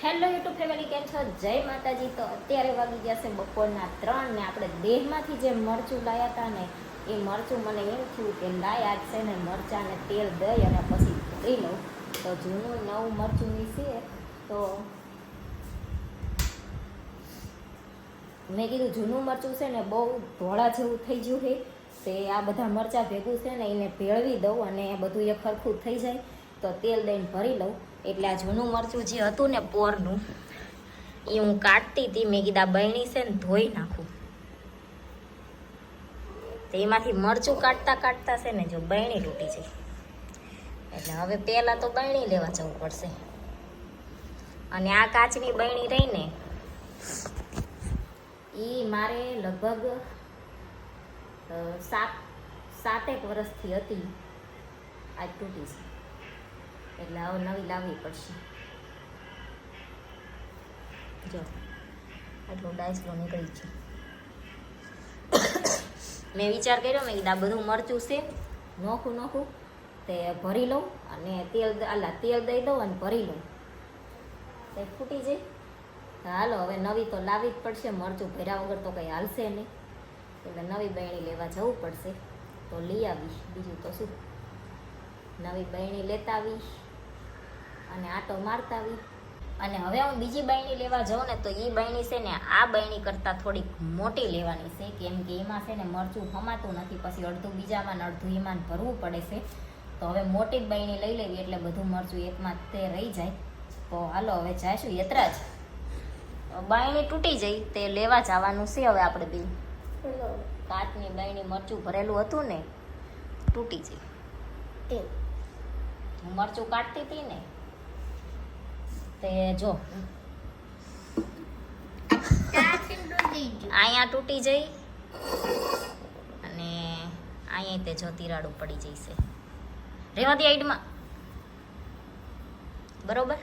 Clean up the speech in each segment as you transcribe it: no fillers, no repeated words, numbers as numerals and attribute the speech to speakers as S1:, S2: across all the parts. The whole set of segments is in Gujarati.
S1: હેલો યુટ્યુબ ફેમિલી, કેમ છો? જય માતાજી. તો અત્યારે વાગી ગયા છે બપોરના 3 ને આપણે દેહમાંથી જે મરચું લાયા હતા ને એ મરચું મને એમ થયું કે લાય આજ છે ને મરચાંને તેલ દઈ અને પછી ભરી લઉં. તો જૂનું નવું મરચું છે તો મેં કીધું જૂનું મરચું છે ને બહુ ધોળા જેવું થઈ ગયું છે, તે આ બધા મરચાં ભેગું છે ને એને ભેળવી દઉં અને બધું એ ખરખું થઈ જાય તો તેલ દઈને ભરી લઉં. એટલે આ જૂનું મરચું જે હતું ને પોરનું એ હું કાઢતી હતી. મેં કીધા બહેણી છે ને ધોઈ નાખું. તો એમાંથી મરચું કાઢતા કાઢતા છે ને જો બહેણી તૂટી જાય. એટલે હવે પહેલાં તો બહેણી લેવા જવું પડશે. અને આ કાચની બહેણી રહીને એ મારે લગભગ 7 વર્ષથી હતી, આજ તૂટી છે. એટલે હવે નવી લાવવી પડશે. જો આટલો ડાયસલો નીકળી છે. મેં વિચાર કર્યો, મેં કીધું આ બધું મરચું છે નોખું તે ભરી લઉં અને તેલ દઈ દઉં અને ભરી લઉં. તે ફૂટી જાય. હાલો હવે નવી તો લાવવી જ પડશે. મરચું ભર્યા વગર તો કંઈ હાલશે નહીં. એટલે નવી બહેણી લેવા જવું પડશે. તો લઈ આવીશ, બીજું તો શું. નવી બહેણી લેતા આવીશ અને આટો મારતા આવી. અને હવે હું બીજી બહેણી લેવા જાઉં ને તો એ બહેણી છે ને આ બહેણી કરતાં થોડીક મોટી લેવાની છે, કેમ કે એમાં છે ને મરચું ખમાતું નથી. પછી અડધું બીજામાં ને અડધું એમાં ભરવું પડે છે. તો હવે મોટી બહેણી લઈ લેવી એટલે બધું મરચું એકમાં તે રહી જાય. તો હાલો હવે જઈશું યત્રાજ. બહેણી તૂટી જાય તે લેવા જવાનું છે. હવે આપણે બી કાચની બહેણી મરચું ભરેલું હતું ને તૂટી જાય. તે હું મરચું કાઢતી હતી ને તે જો અહીંયા તૂટી જઈ અને અહીંયા તે જો તિરાડું પડી જઈશે. રેવા દે આઈડમાં, બરોબર.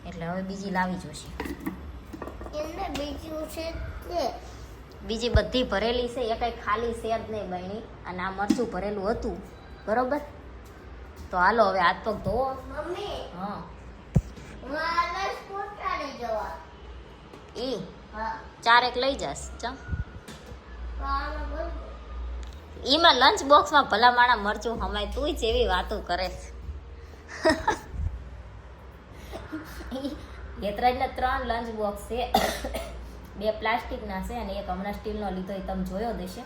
S1: એટલે હવે બીજી લાવી જોશે. બીજી બધી ભરેલી છે, એ કંઈ ખાલી છે જ નહીં બહેણી. અને આ મરચું ભરેલું હતું, બરોબર. તો હાલો હવે હાથ પગ ધોવો. હા ઈ 4 એક લઈ જાસ. ચમ ઈમાં લંચ બોક્સમાં ભલા માણા મરચું હમાય. તું જેવી વાતો કરે છે. યતરાજના 3 લંચ બોક્સ છે. 2 પ્લાસ્ટિકના છે અને એક હમણાં સ્ટીલનો લીધો, એ તમે જોયો દેશે.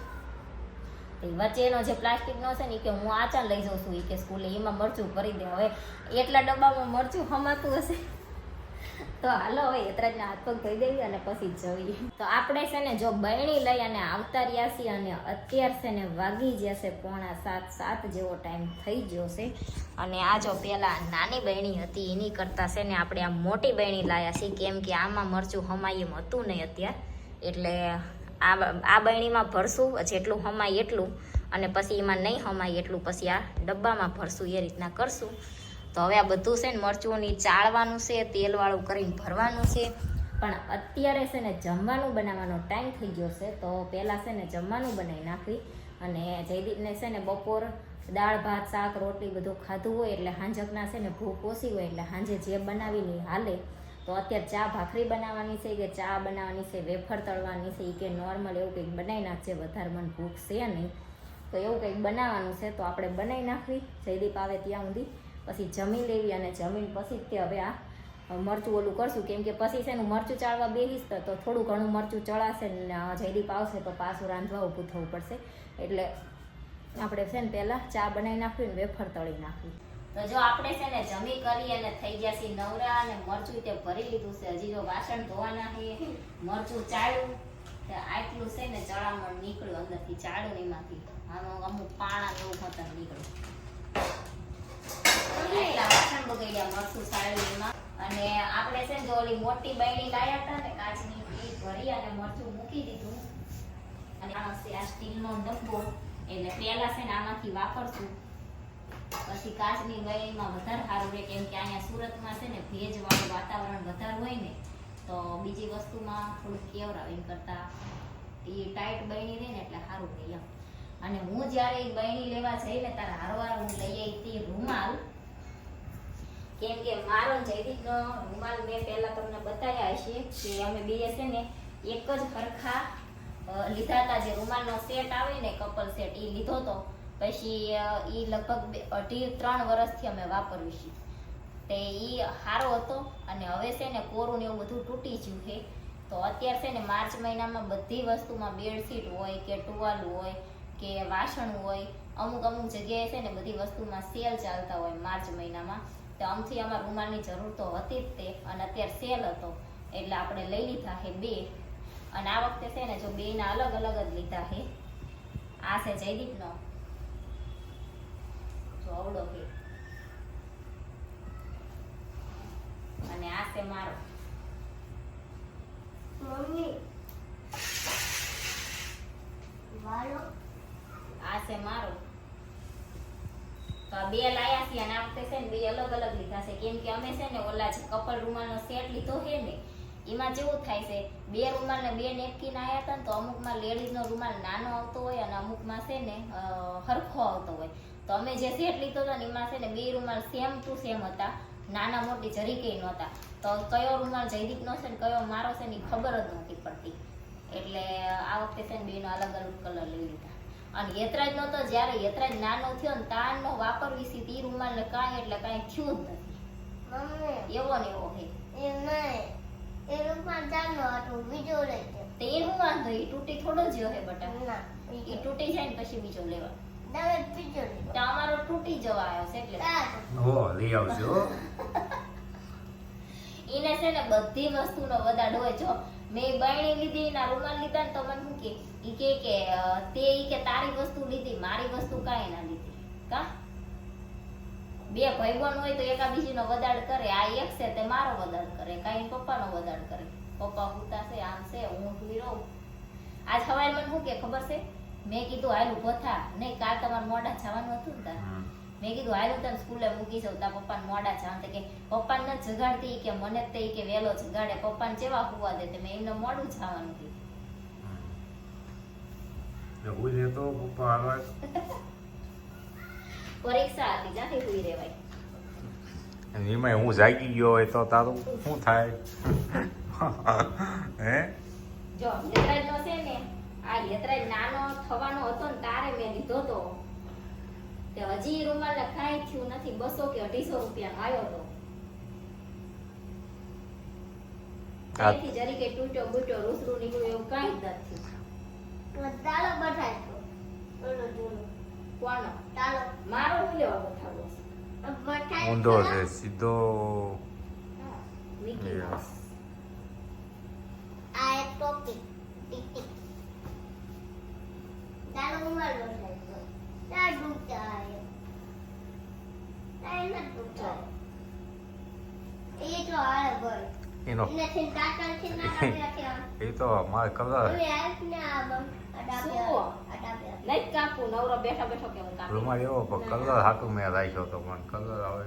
S1: વચ્ચેનો જે પ્લાસ્ટિકનો છે ને એ કે હું આચાર લઈ જાઉં છું, એ કે સ્કૂલે એમાં મરચું ભરી દે. હવે એટલા ડબ્બામાં મરચું હમાતું હશે. તો હાલો હવે યતરાજના હાથ પગ ધોઈ દેવી અને પછી જઈએ. તો આપણે છે ને જો બહેણી લઈ અને આવતા રહ્યા છીએ અને અત્યાર છે ને વાગી જશે 6:45 જેવો ટાઈમ થઈ ગયો છે. અને આ જો પહેલાં નાની બહેણી હતી એની કરતાં છે ને આપણે આ મોટી બહેણી લાવ્યા છીએ, કેમ કે આમાં મરચું હમાય એમ હતું નહીં અત્યારે. એટલે આ બહેણીમાં ભરશું જેટલું હમાય એટલું, અને પછી એમાં નહીં હમાય એટલું પછી આ ડબ્બામાં ભરશું. એ રીતના કરશું. તો હવે આ બધું છે ને મરચુંની ચાળવાનું છે, તેલવાળું કરીને ભરવાનું છે. પણ અત્યારે છે ને જમવાનું બનાવવાનો ટાઈમ થઈ ગયો છે. તો પહેલાં છે ને જમવાનું બનાવી નાખવી. અને જયદીપને છે ને બપોર દાળ ભાત શાક રોટલી બધું ખાધું હોય એટલે હાંજકના છે ને ભૂખ ઓછી હોય એટલે સાંજે જે બનાવીને હાલે. તો અત્યારે ચા ભાખરી બનાવવાની છે કે ચા બનાવવાની છે, વેફર તળવાની છે, એ કે નોર્મલ એવું કંઈક બનાવી નાખશે. વધારે મને ભૂખ છે નહીં તો એવું કંઈક બનાવવાનું છે. તો આપણે બનાવી નાખવી જયદીપ આવે ત્યાં સુધી. પછી જમી લેવી અને જમીન પછી તે હવે આ મરચું ઓલું કરશું, કેમ કે પછી છે ને મરચું ચાળવા બેસીશ તો થોડું ઘણું મરચું ચડાશે ને જયદીપ આવશે તો પાછું રાંધવા ઊભું થવું પડશે. એટલે આપણે છે ને પહેલાં ચા બનાવી નાખવી ને વેફર તળી નાખવી. તો જો આપણે છે ને જમી કરી અને થઈ ગયા છીએ નવરા અને મરચું તે ભરી લીધું છે. હજી જો વાસણ ધોવાના છે, મરચું ચાળ્યું આટલું છે ને ચડામણ નીકળ્યું અંદરથી ચાળ્યું ને એમાંથી આમાં અમુક પાણા એવું ખતર નીકળ્યું. વાસણ બગડ્યા મરચું ચાળ્યું એમાં. અને આપણે છે ને જો ઓલી મોટી બહેણી લાયા હતા ને કાચની, એ ભરી અને મરચું મૂકી દીધું. અને આ સ્ટીલનો ડબ્બો એટલે પહેલા છે ને આમાંથી વાપરશું, પછી કાચની બહેણીમાં વધારે સારું રહે. કેમ કે અહીંયા સુરતમાં છે ને ભેજવાળું વાતાવરણ વધારે હોય ને તો બીજી વસ્તુમાં થોડુંક કેવરાવ એમ કરતાં એ ટાઈટ બહેણી રહે ને એટલે સારું રહે એમ. અને હું જ્યારે એ બહેણી લેવા જઈને ત્યારે હારવાર હું લઈ આવી હતી રૂમાલ. કેમ કે મારો ને જયદીપનો રૂમાલ મેં પહેલા તમને બતાવ્યા હશે કે અમે બે છે ને એક જ હરખા લીધા હતા. જે રૂમાલનો સેટ આવે ને કપલ સેટ એ લીધો તો પછી એ લગભગ 2.5-3 વર્ષથી અમે વાપરવી છીએ. તે એ સારો હતો અને હવે છે ને કોરું ને એવું બધું તૂટી ગયું છે. તો અત્યારે છે ને માર્ચ મહિનામાં બધી વસ્તુમાં બેડશીટ હોય કે ટુવાલ હોય કે વાસણ હોય, અમુક જગ્યાએ છે ને બધી વસ્તુમાં સેલ ચાલતા હોય માર્ચ મહિનામાં. તો આમથી અમારા રૂમાલની જરૂર તો હતી જ તે, અને અત્યારે સેલ હતો એટલે આપણે લઈ લીધા છે 2. અને આ વખતે છે ને જો 2ના અલગ અલગ જ લીધા છે. આ છે જયદીપનો, જો અવડો છે, અને આ છે મારો.
S2: મમ્મી વાલો
S1: આ છે મારો. તો આ 2 લાયા છે અને આ વખતે છે ને 2 અલગ અલગ લીધા છે. કેમ કે અમે છે ને ઓલા જે કપલ રૂમાલનો સેટ લીધો છે ને એમાં જેવું થાય છે 2 રૂમાલ ને 2 નેપકિન આવ્યા હતા ને તો અમુકમાં લેડીઝનો રૂમાલ નાનો આવતો હોય અને અમુકમાં છે ને હરખો આવતો હોય. તો અમે જે સેટ લીધો હતો ને એમાં છે ને 2 રૂમાલ સેમ ટુ સેમ હતા, નાના મોટી જરીકે નહોતા. તો કયો રૂમાલ જયદીપનો છે ને કયો મારો છે ને એ ખબર જ નહોતી પડતી. એટલે આ વખતે છે ને 2નો અલગ અલગ કલર લઈ લીધા. અને યતરાજ નો તો જ્યારે યતરાજ નાનો થયો ને તારનો વાપરવી છે ઈ રૂમાલ ને કાંઈ એટલે કાંઈ થયું જ નથી.
S2: મમ્મી
S1: એવો ને એવો છે.
S2: એ નહીં એ રૂમાલ ચાલો હતો બીજો લઈ દે.
S1: તે એ હું વાંધો એ તૂટી થોડો જ હે બટા.
S2: ના
S1: એ તૂટી જાય ને પછી બીજો લેવા.
S2: દવે બીજો લઈ
S1: તો અમારો તૂટી જવા આવ્યો છે એટલે
S3: હો લઈ આવજો.
S1: એને છે ને બધી વસ્તુનો વદાડ હોય. જો મેં બાયણી લીધી ના રૂમાલ લીધા ને તો મને શું કે ઈ કે તે ઈ કે તારી વસ્તુ લીધી મારી વસ્તુ કાંઈ ના લીધી. કા 2 ભાઈબંધ હોય તો એકાબીજીનો વદાડ કરે. આ એક છે તે મારો વદાડ કરે, કાંઈ પપ્પાનો વદાડ કરે. પપ્પા હુતા છે આમ છે હું સુઈ રહું. આજ સવારે મને શું કે ખબર છે, મેં કીધું હાલ ઊભો થા. નહીં કાલ તમારે મોડા જવાનું હતું ને તાર. મેં કીધું હાલ હું તને સ્કૂલે મૂકી જાઉં, તાર પપ્પાને મોડા જવાનું. કે પપ્પાને ન જગાડતી કે મને જ તે કે વહેલો જગાડે, પપ્પાને જેવા હુવા દે. મેં એમને મોડું જવાનું કીધું.
S3: હું લેતો પપ્પા હાલવા
S1: પરીક્ષા હતી જ્યાંથી સુઈ રહેવાય.
S3: એમાં હું જાગી ગયો હોય તો તારું શું થાય? હે
S1: જો યતરાજનો છે ને આ યતરાજ નાનો થવાનો હતો ને તારે મેં લીધો તો તે હજી રૂમાલને કાંઈ થયું નથી. 200 કે 250 રૂપિયાનો આવ્યો તો. ત્યાંથી જરીકે તૂટ્યો બૂટ્યો રૂસરું નીકળ્યું એવું કાંઈ જ નથી.
S2: તાલો બઠાય ઓલો જોલો
S1: કોનો?
S2: તાલો
S1: મારો હું લેવા બતાવો છે?
S2: બઠાય
S3: ઊંધો છે સીધો.
S1: હા, મિકી માઉસ.
S2: આ એક ટોપી ટીક તાલો ઉમર બઠાય તા ડૂબતા આયો તા ન ડૂબતા એ તો આલે બોલ
S3: એનો
S2: એને થી ટાટલ થી ના કાપ્યા
S3: એ તો મારે કલર
S2: ઓલે આને આ
S1: સુવો.
S2: અડાપ્યા
S1: લઈ જ કાપું નવરો બેઠો બેઠો કે હું કાપી.
S3: રૂમાલ એવો પણ કલર હાટું મેં રાખ્યો તો પણ કલર આવે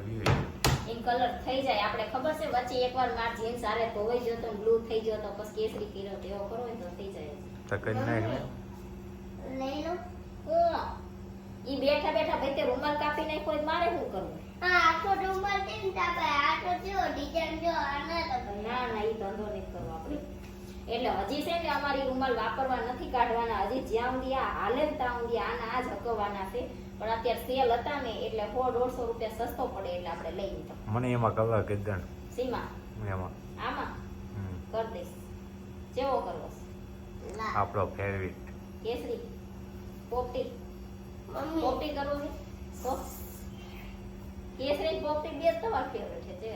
S1: એમ કલર થઈ જાય. આપણે ખબર છે વચ્ચે એકવાર માર જીન્સ આરે ધોવાઈ ગયો તો બ્લુ થઈ ગયો તો પછી કેસરી કર્યો તો એવો કરો હોય તો થઈ જાય.
S3: તો કરી નાખ ને.
S2: લઈ લો
S1: હું ઈ બેઠા બેઠા ભાઈ તે રૂમાલ કાપી નાખ્યો હોય મારે શું કરવું?
S2: હા આખો રૂમાલ કેમ તાપે આટો જો ડિઝાઇન જો આના તો
S1: ના ના ઈ ધંધો નહીં કરવો આપણે. એટલે હજી છે ને અમારી રૂમાલ વાપરવા નથી કાઢવાના. હજી જ્યાં સુધી આ હાલે ને ત્યાં સુધી આના આ જ હકવવાના છે. પણ અત્યારે સેલ હતા ને એટલે 100-150 રૂપિયા સસ્તો પડે એટલે આપણે લઈ લીધો.
S3: મને એમાં કલર કીધા
S1: સીમા
S3: એમાં
S1: આમાં કર દઈશ. જેવો કરવો છે?
S2: ના
S3: આપણો ફેવરિટ
S1: કેસરી પોપટી
S2: મમ્મી
S1: પોપટી કરવો છે તો કેસરી પોપટી બે તમારો ફેવરેટ છે. તે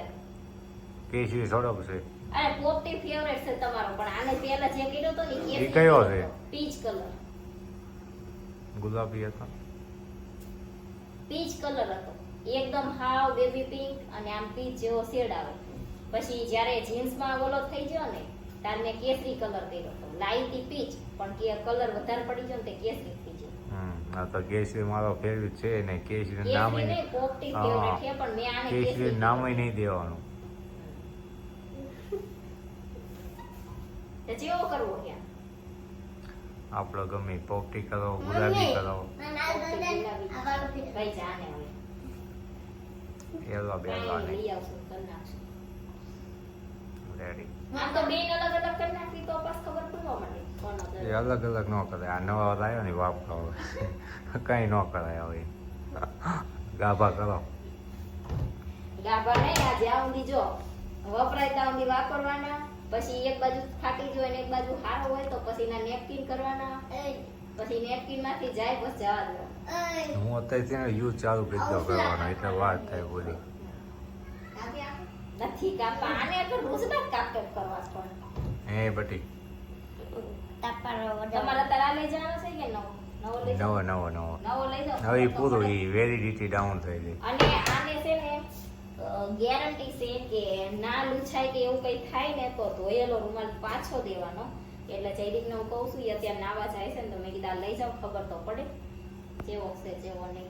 S3: કેસરી થોડોક છે.
S1: અરે પોપટી ફેવરેટ છે તમારો, પણ આને પહેલા જે કર્યો તો ને
S3: ઈ
S1: કેસરી
S3: કયો છે?
S1: Peach colour.
S3: ગુલાબી હતો.
S1: પીચ કલર હતો એકદમ હાવ બેબી પિંક અને આમ પીચ જેવો શેડ આવે. પછી જ્યારે જીન્સમાં ઓલો થઈ ગયો ને ત્યારે મેં કેસરી કલર કર્યો હતો. લાઈટી પીચ પણ કે કલર વધારે પડી ગયો ને તે કેસરી થઈ ગયો.
S3: આ તો કેસરી મારો ફેવરિટ છે ને કેસરી નામ
S1: કેસરી નહીં પોપટી ફેવરેટ છે પણ મેં આને
S3: કેસરી
S1: કેસરી
S3: નામ નહીં દેવાનું.
S1: તે જેવો કરવો છે
S3: આપણો ગમે પોપટી કરો ગુલાબી કરો.
S2: ના ના દંડન આ વાળો ફિટ
S1: ભાઈ જાને હવે
S3: એલો બેલો
S1: કાંઈ
S3: નહીં
S1: લઈ આવશું કરી નાખશું
S3: રેડી
S1: આમ તો બેન અલગ અલગ કરી નાખી તો બસ ખબર પડવા માંડે કોનો
S3: એ અલગ અલગ ન કરે આ નવા લાવ્યો ને વાપરો કઈ ન કરાય હવે ગાભા કરો
S1: ગાભા નહીં આ જ્યાં ઊંધી જો વપરાય ત્યાં ઊંધી વાપરવાના પછી એક બાજુ ફાટી જાય ને એક બાજુ સારો હોય તો પછી એના નેપકિન કરવાના પછી નેપકિન માંથી જાય બસ જવા દેવા
S3: હું અત્યારે તેને યુઝ ચાલુ કરી દો કરવાનો એટલે વાત થાય બોલી
S1: નથી કાપા આને તો રોજ ના કાપ કરવા જ પડે
S3: હે બટી
S1: તમારે તારા લઈ જવાનો છે કે નવો લઈ જાઓ
S3: નવો
S1: નવો લઈ જાઓ
S3: હવે ઈ પૂરું એ વેલિડિટી ડાઉન થઈ ગઈ
S1: અને આને છે ને ગેરંટી છે કે ના લૂછાય કે એવું કઈ થાય ને તો ધોયેલો રૂમાલ પાછો દેવાનો એટલે જયદીપને હું કહું છું ઈ અત્યારે નાવા જાય છે ને તો મેં કીધું આ લઈ જાઓ ખબર તો પડે જેવો છે જેવો નહીં